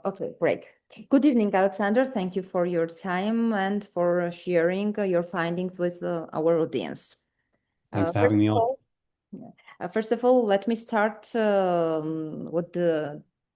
Okay, great. Good evening, Alexander. Thank you for your time and for sharing your findings with our audience. Thanks for First having me of on. all, let me start. What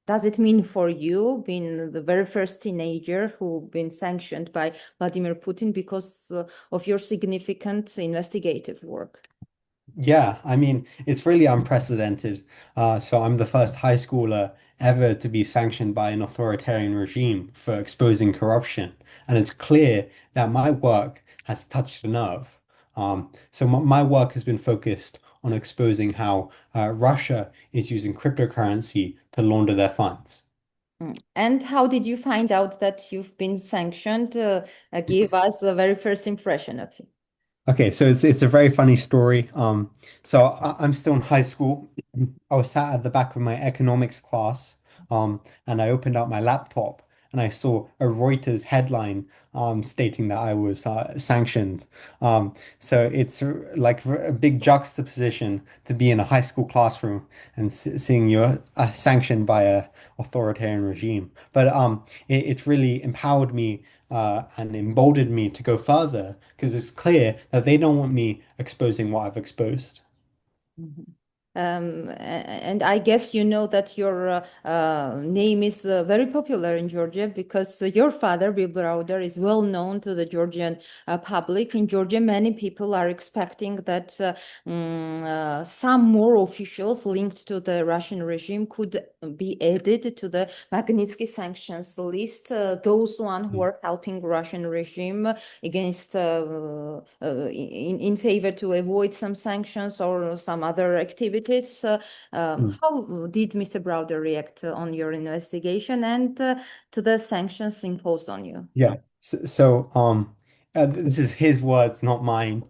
does it mean for you, being the very first teenager who been sanctioned by Vladimir Putin because of your significant investigative work? Yeah, I mean, it's really unprecedented. So I'm the first high schooler ever to be sanctioned by an authoritarian regime for exposing corruption. And it's clear that my work has touched a nerve. So my work has been focused on exposing how Russia is using cryptocurrency to launder their funds. And how did you find out that you've been sanctioned? Give us a very first impression of you. Okay, so it's a very funny story. So I'm still in high school. I was sat at the back of my economics class, and I opened up my laptop and I saw a Reuters headline, stating that I was sanctioned. So it's like a big juxtaposition to be in a high school classroom and seeing you're sanctioned by a authoritarian regime. But it's really empowered me and emboldened me to go further because it's clear that they don't want me exposing what I've exposed. Mhm. And I guess you know that your name is very popular in Georgia because your father, Bill Browder, is well known to the Georgian public. In Georgia, many people are expecting that some more officials linked to the Russian regime could be added to the Magnitsky sanctions list. Those one who Mm. are helping Russian regime against in favor to avoid some sanctions or some other activities. Mm. How did Mr. Browder react on your investigation and to the sanctions imposed on you? Yeah. This is his words, not mine.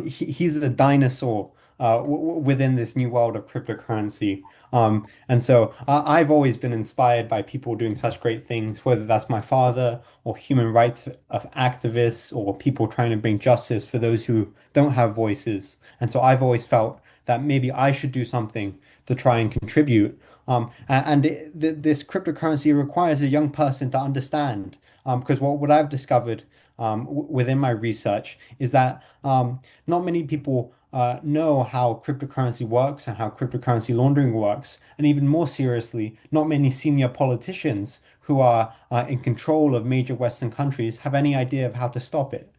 He's a dinosaur w within this new world of cryptocurrency. And so I've always been inspired by people doing such great things, whether that's my father or human rights of activists or people trying to bring justice for those who don't have voices. And so I've always felt that maybe I should do something to try and contribute. This cryptocurrency requires a young person to understand. Because what I've discovered within my research is that not many people know how cryptocurrency works and how cryptocurrency laundering works. And even more seriously, not many senior politicians who are in control of major Western countries have any idea of how to stop it.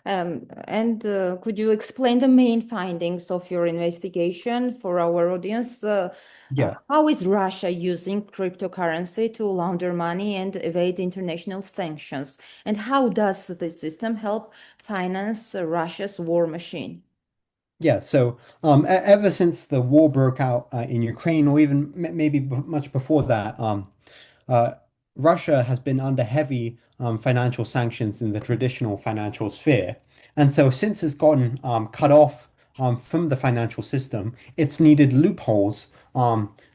And could you explain the main findings of your investigation for our audience? Yeah. How is Russia using cryptocurrency to launder money and evade international sanctions? And how does this system help finance Russia's war machine? Yeah, so ever since the war broke out in Ukraine, or even maybe much before that, uh, Russia has been under heavy financial sanctions in the traditional financial sphere. And so, since it's gotten cut off from the financial system, it's needed loopholes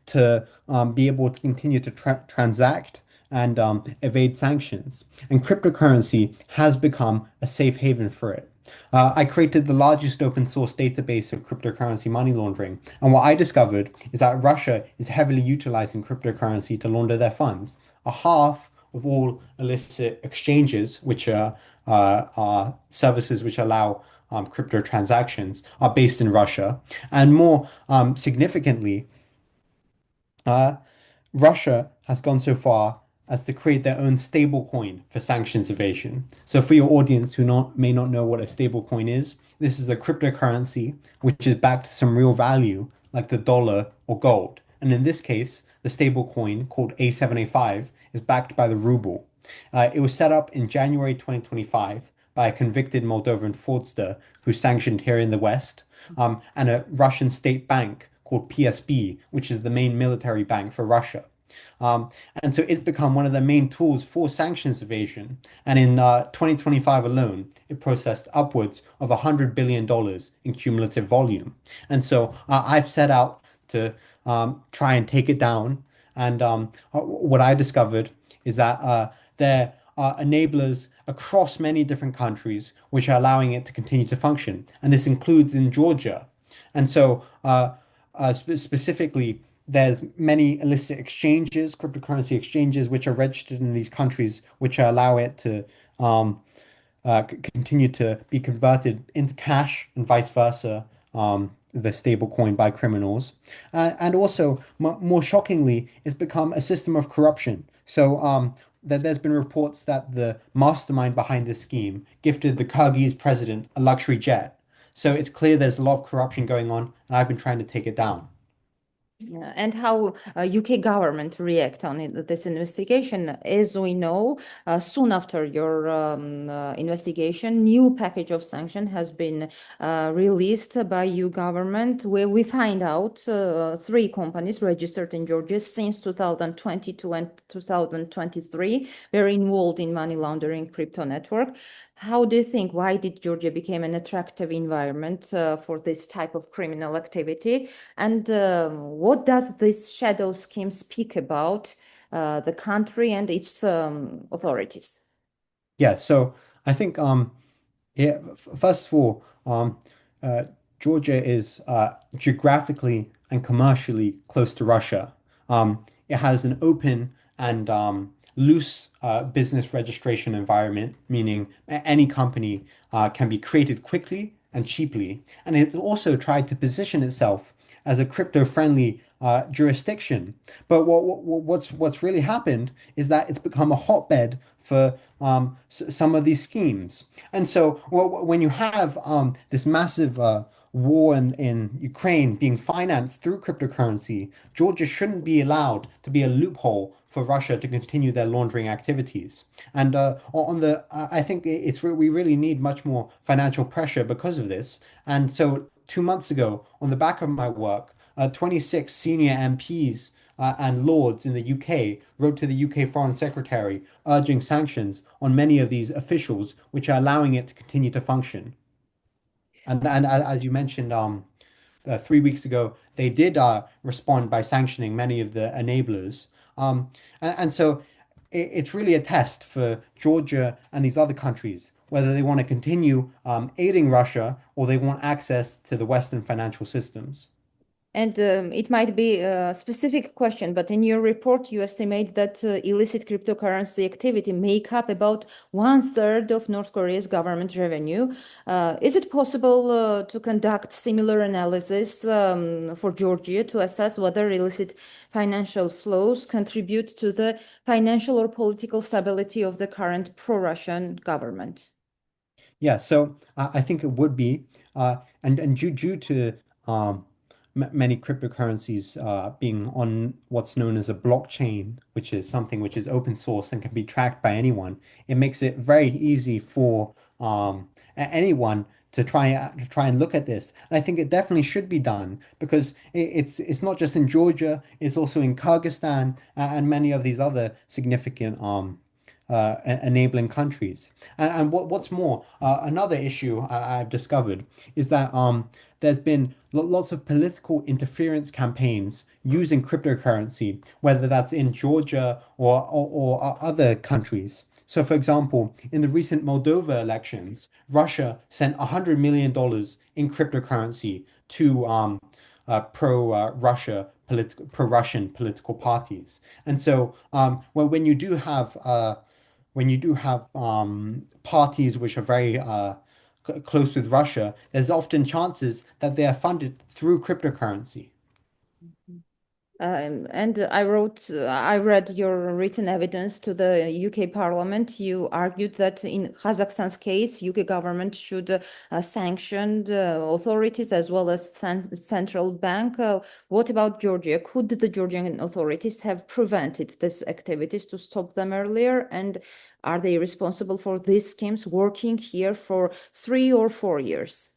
to be able to continue to transact and evade sanctions. And cryptocurrency has become a safe haven for it. I created the largest open source database of cryptocurrency money laundering. And what I discovered is that Russia is heavily utilizing cryptocurrency to launder their funds. A half of all illicit exchanges, which are services which allow crypto transactions, are based in Russia. And more significantly, uh, Russia has gone so far as to create their own stablecoin for sanctions evasion. So for your audience who may not know what a stablecoin is, this is a cryptocurrency which is backed to some real value, like the dollar or gold. And in this case, the stablecoin called A785 is backed by the ruble. It was set up in January 2025 by a convicted Moldovan fraudster who sanctioned here in the West, and a Russian state bank called PSB, which is the main military bank for Russia. And so it's become one of the main tools for sanctions evasion. And in 2025 alone, it processed upwards of $100 billion in cumulative volume. And so I've set out to try and take it down. And what I discovered is that there are enablers across many different countries which are allowing it to continue to function. And this includes in Georgia. And so specifically, there's many illicit exchanges, cryptocurrency exchanges, which are registered in these countries, which allow it to um, continue to be converted into cash and vice versa, the stable coin by criminals. And also, m more shockingly, it's become a system of corruption. So there's been reports that the mastermind behind this scheme gifted the Kyrgyz president a luxury jet. So it's clear there's a lot of corruption going on, and I've been trying to take it down. Yeah, and how UK government react on this investigation? As we know, soon after your investigation, new package of sanction has been released by EU government, where we find out three companies registered in Georgia since 2022 and 2023 were involved in money laundering crypto network. How do you think? Why did Georgia become an attractive environment for this type of criminal activity? And what does this shadow scheme speak about the country and its authorities? Yeah, so I think yeah, first of all, uh, Georgia is geographically and commercially close to Russia. It has an open and loose business registration environment, meaning any company can be created quickly and cheaply. And it's also tried to position itself as a crypto-friendly jurisdiction. But what's really happened is that it's become a hotbed for some of these schemes. And so when you have this massive war in Ukraine being financed through cryptocurrency, Georgia shouldn't be allowed to be a loophole for Russia to continue their laundering activities. And I think we really need much more financial pressure because of this. And so 2 months ago, on the back of my work, 26 senior MPs and lords in the UK wrote to the UK Foreign Secretary urging sanctions on many of these officials, which are allowing it to continue to function. And as you mentioned, 3 weeks ago, they did respond by sanctioning many of the enablers. And so it's really a test for Georgia and these other countries, whether they want to continue aiding Russia or they want access to the Western financial systems. And it might be a specific question, but in your report, you estimate that illicit cryptocurrency activity make up about 1/3 of North Korea's government revenue. Is it possible to conduct similar analysis for Georgia to assess whether illicit financial flows contribute to the financial or political stability of the current pro-Russian government? Yeah, so I think it would be, and due to um, m many cryptocurrencies being on what's known as a blockchain, which is something which is open source and can be tracked by anyone, it makes it very easy for anyone to try and look at this. And I think it definitely should be done because it's not just in Georgia, it's also in Kyrgyzstan and many of these other significant enabling countries. And what's more, another issue I've discovered is that there's been lots of political interference campaigns using cryptocurrency, whether that's in Georgia or other countries. So, for example, in the recent Moldova elections, Russia sent $100 million in cryptocurrency to pro-Russian political parties. And so, when you do have parties which are very close with Russia, there's often chances that they are funded through cryptocurrency. And I read your written evidence to the UK Parliament. You argued that in Kazakhstan's case, UK government should sanction the authorities as well as central bank. What about Georgia? Could the Georgian authorities have prevented these activities to stop them earlier? And are they responsible for these schemes working here for 3 or 4 years?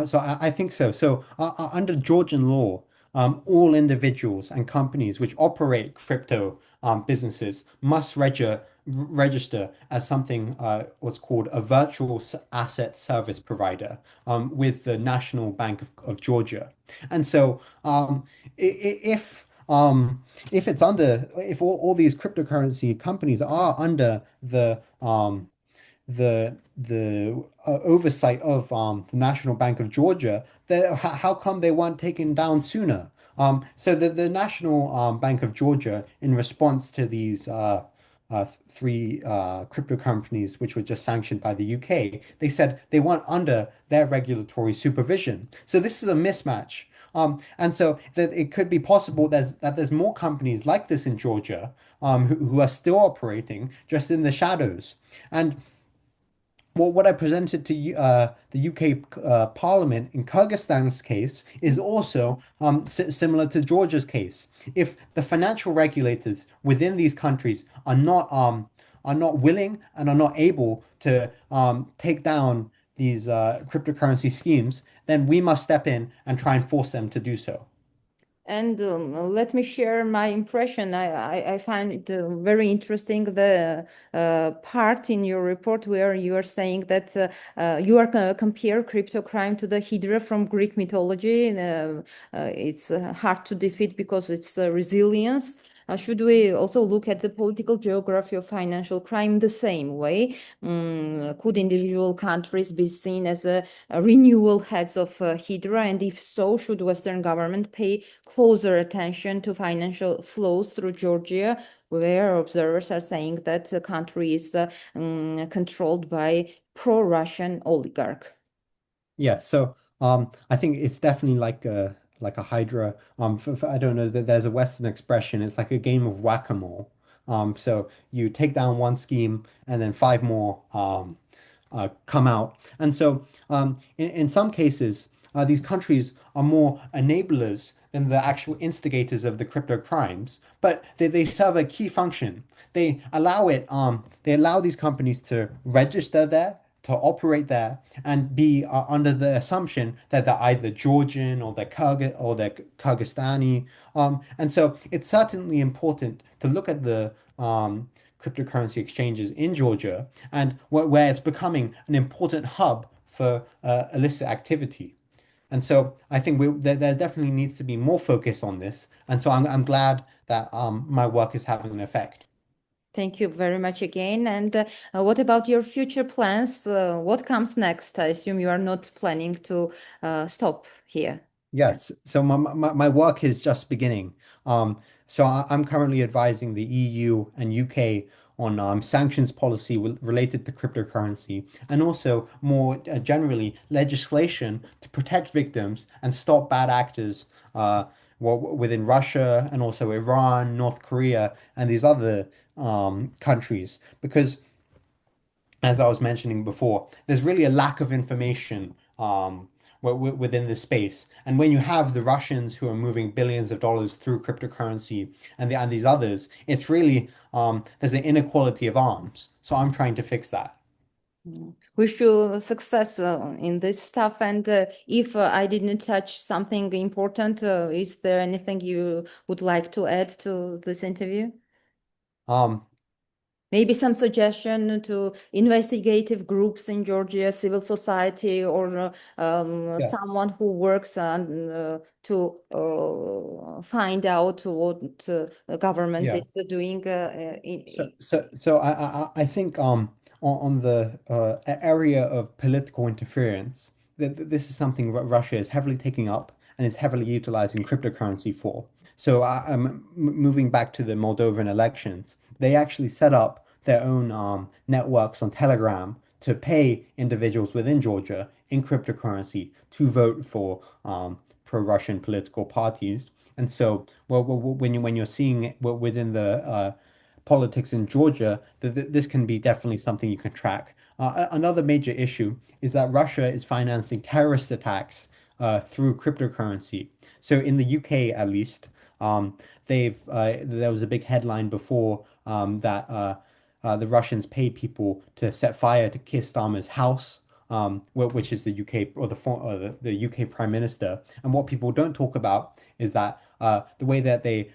So I think so. So under Georgian law, all individuals and companies which operate crypto businesses must register as something what's called a asset service provider with the National Bank of Georgia. And so if it's under if all these cryptocurrency companies are under the oversight of the National Bank of Georgia, how come they weren't taken down sooner? So the National Bank of Georgia, in response to these three crypto companies which were just sanctioned by the UK, they said they want under their regulatory supervision. So this is a mismatch. And so that it could be possible that there's more companies like this in Georgia who are still operating just in the shadows. And what I presented to the UK Parliament in Kyrgyzstan's case is also similar to Georgia's case. If the financial regulators within these countries are not willing and are not able to take down these cryptocurrency schemes, then we must step in and try and force them to do so. And let me share my impression. I find it very interesting the part in your report where you are saying that you are compare crypto crime to the Hydra from Greek mythology. It's hard to defeat because it's resilience. Should we also look at the political geography of financial crime the same way? Could individual countries be seen as a renewal heads of Hydra? And if so, should Western government pay closer attention to financial flows through Georgia, where observers are saying that the country is controlled by pro-Russian oligarch? Yeah, so I think it's definitely like a hydra. I don't know that there's a Western expression. It's like a game of whack-a-mole. So you take down one scheme and then five more come out. And so in some cases, these countries are more enablers than the actual instigators of the crypto crimes, but they serve a key function. They allow these companies to register there, to operate there, and be under the assumption that they're either Georgian or they're Kyrgyzstani. And so it's certainly important to look at the cryptocurrency exchanges in Georgia and where it's becoming an important hub for illicit activity. And so I think there definitely needs to be more focus on this. And so I'm glad that my work is having an effect. Thank you very much again. And what about your future plans? What comes next? I assume you are not planning to stop here. Yes, so my work is just beginning. I'm currently advising the EU and UK on sanctions policy related to cryptocurrency and also more generally legislation to protect victims and stop bad actors within Russia and also Iran, North Korea, and these other countries. Because as I was mentioning before, there's really a lack of information within this space. And when you have the Russians who are moving billions of dollars through cryptocurrency and these others, it's really there's an inequality of arms. So I'm trying to fix that. Wish you success in this stuff. And if I didn't touch something important, is there anything you would like to add to this interview? Um, Maybe some suggestion to investigative groups in Georgia, civil society, or yeah. someone who works on to find out what the government Yeah. is doing. So I think on the area of political interference, this is something Russia is heavily taking up and is heavily utilizing cryptocurrency for. So I'm moving back to the Moldovan elections. They actually set up their own networks on Telegram to pay individuals within Georgia in cryptocurrency to vote for pro-Russian political parties. And so, when you're seeing it within the politics in Georgia, this can be definitely something you can track. Another major issue is that Russia is financing terrorist attacks through cryptocurrency. So in the UK, at least, there was a big headline before that the Russians paid people to set fire to Keir Starmer's house. Which is the UK or the UK Prime Minister. And what people don't talk about is that the way that they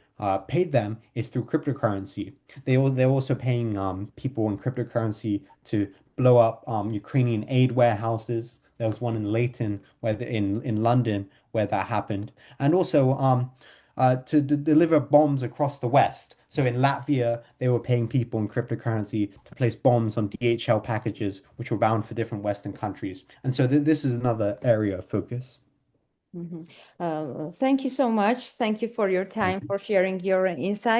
paid them is through cryptocurrency. They're also paying people in cryptocurrency to blow up Ukrainian aid warehouses. There was one in Leighton in London where that happened, and also to deliver bombs across the West. So in Latvia, they were paying people in cryptocurrency to place bombs on DHL packages, which were bound for different Western countries. And so th this is another area of focus. Mhm. Thank you so much. Thank you for your time, for sharing your insight.